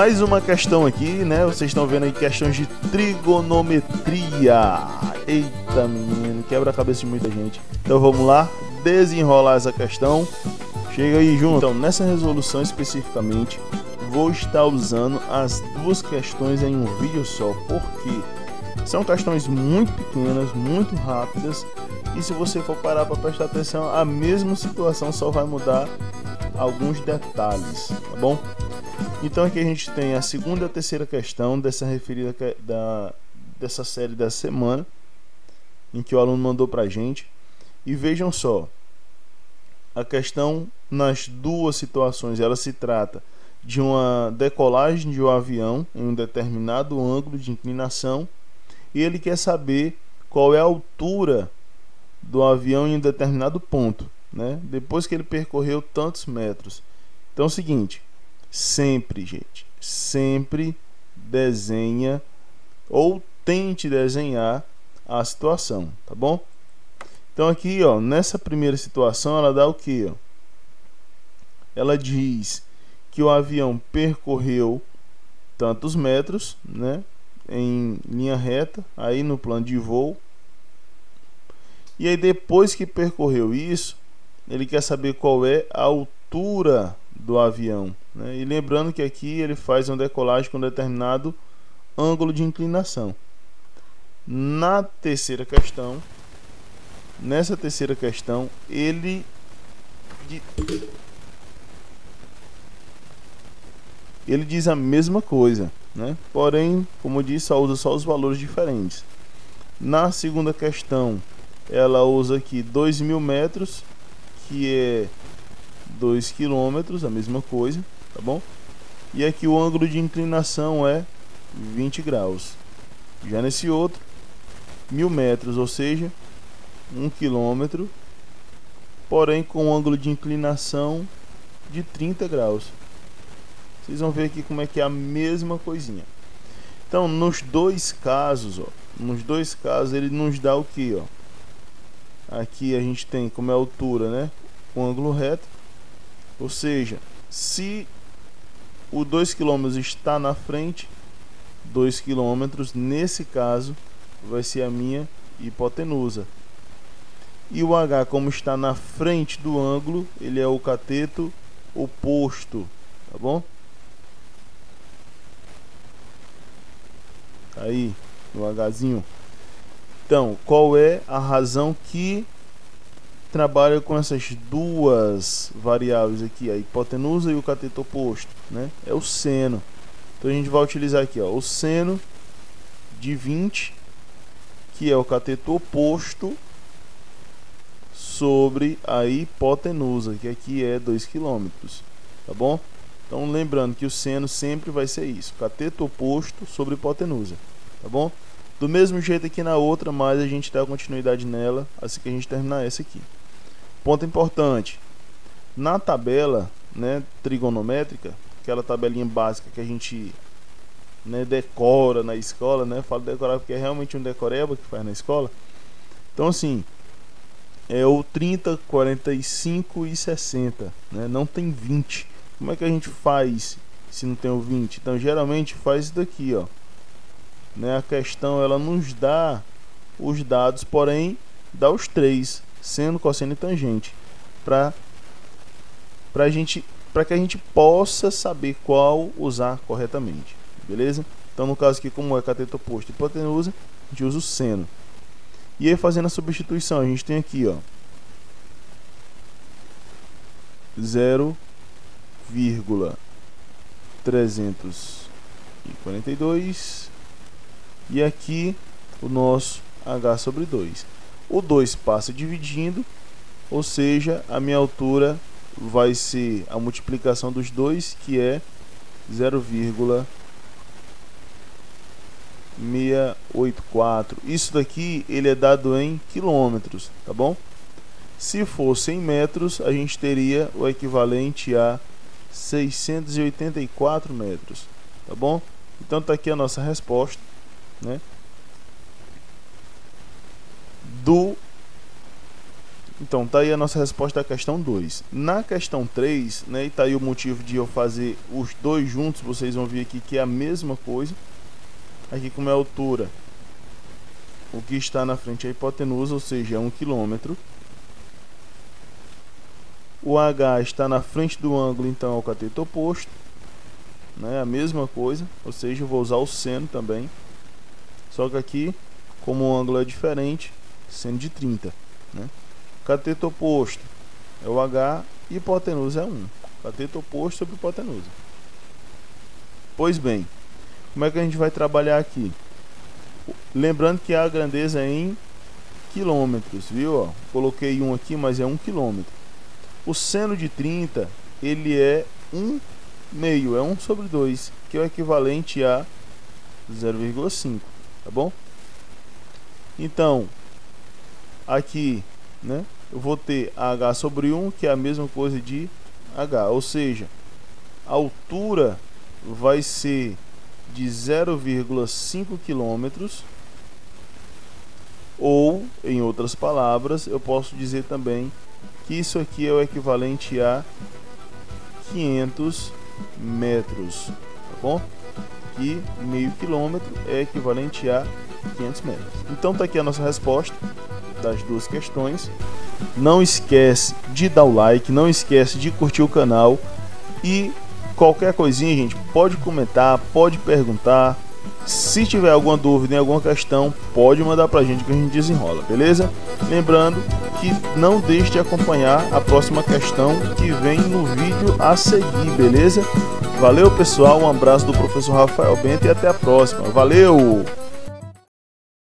mais uma questão aqui, né? Vocês estão vendo aí questões de trigonometria. Eita, menino, quebra a cabeça de muita gente. Então vamos lá, desenrolar essa questão. Chega aí junto. Então, nessa resolução especificamente, vou estar usando as duas questões em um vídeo só, porque são questões muito pequenas, muito rápidas, e se você for parar para prestar atenção, a mesma situação só vai mudar alguns detalhes, tá bom? Então aqui a gente tem a segunda e a terceira questão dessa referida dessa série da semana, em que o aluno mandou pra gente. E vejam só, a questão nas duas situações, ela se trata de uma decolagem de um avião em um determinado ângulo de inclinação, e ele quer saber qual é a altura do avião em um determinado ponto, né? Depois que ele percorreu tantos metros. Então é o seguinte, sempre, gente, sempre desenha ou tente desenhar a situação, tá bom? Então aqui, ó, nessa primeira situação, ela dá o que, ó? Ela diz que o avião percorreu tantos metros, né, em linha reta, aí no plano de voo. E aí depois que percorreu isso, ele quer saber qual é a altura do avião, né? E lembrando que aqui ele faz uma decolagem com um determinado ângulo de inclinação. Nessa terceira questão, ele diz a mesma coisa, né? Porém, como eu disse, só usa só os valores diferentes. Na segunda questão, ela usa aqui 2.000 metros, que é 2 quilômetros, a mesma coisa, tá bom? E aqui o ângulo de inclinação é 20 graus. Já nesse outro, 1.000 metros, ou seja, 1 quilômetro, porém com um ângulo de inclinação de 30 graus. Vocês vão ver aqui como é que é a mesma coisinha. Então, nos dois casos, ó, ele nos dá o que, ó? Aqui a gente tem como é a altura, né? Com ângulo reto. Ou seja, se o 2 km está na frente, 2 km nesse caso vai ser a minha hipotenusa. E o H, como está na frente do ângulo, ele é o cateto oposto, tá bom? Aí, no Hzinho. Então, qual é a razão que trabalha com essas duas variáveis aqui, a hipotenusa e o cateto oposto, né? É o seno. Então a gente vai utilizar aqui, ó, o seno de 20, que é o cateto oposto, sobre a hipotenusa, que aqui é 2 km, tá bom? Então lembrando que o seno sempre vai ser isso, cateto oposto sobre hipotenusa, tá bom? Do mesmo jeito aqui na outra, mas a gente dá continuidade nela assim que a gente terminar essa aqui. Ponto importante, na tabela, né, trigonométrica, aquela tabelinha básica que a gente, né, decora na escola, né? Falo decorar porque é realmente um decoreba que faz na escola. Então assim, é o 30, 45 e 60, né? Não tem 20. Como é que a gente faz se não tem o 20? Então geralmente faz isso daqui, ó, né? A questão ela nos dá os dados, porém dá os três, seno, cosseno e tangente, para que a gente possa saber qual usar corretamente, beleza? Então no caso aqui, como é cateto oposto e hipotenusa, a gente usa o seno. E aí fazendo a substituição, a gente tem aqui, ó, 0,342 e aqui o nosso H sobre 2. O 2 passa dividindo, ou seja, a minha altura vai ser a multiplicação dos dois, que é 0,684. Isso daqui ele é dado em quilômetros, tá bom? Se fosse em metros, a gente teria o equivalente a 684 metros, tá bom? Então tá aqui a nossa resposta, né, do Então tá aí a nossa resposta da questão 2. Na questão 3, né, e tá aí o motivo de eu fazer os dois juntos, vocês vão ver aqui que é a mesma coisa. Aqui como é a altura, o que está na frente é a hipotenusa, ou seja, é 1 km. O H está na frente do ângulo, então é o cateto oposto, né, a mesma coisa, ou seja, eu vou usar o seno também. Só que aqui, como o ângulo é diferente, seno de 30, né? Cateto oposto é o H e hipotenusa é 1. Cateto oposto sobre hipotenusa. Pois bem, como é que a gente vai trabalhar aqui? Lembrando que a grandeza é em quilômetros, viu? Ó, coloquei 1 aqui, mas é 1 quilômetro. O seno de 30, ele é 1 meio, é 1 sobre 2, que é o equivalente a 0,5, tá bom? Então, aqui, né, eu vou ter H sobre 1, que é a mesma coisa de H, ou seja, a altura vai ser de 0,5 km, ou, em outras palavras, eu posso dizer também que isso aqui é o equivalente a 500 metros, tá bom? Que meio quilômetro é equivalente a 500 metros. Então tá aqui a nossa resposta das duas questões. Não esquece de dar o like, não esquece de curtir o canal e qualquer coisinha, gente, pode comentar, pode perguntar. Se tiver alguma dúvida em alguma questão, pode mandar pra gente que a gente desenrola, beleza? Lembrando que não deixe de acompanhar a próxima questão que vem no vídeo a seguir, beleza? Valeu, pessoal, um abraço do professor Rafael Bento e até a próxima. Valeu!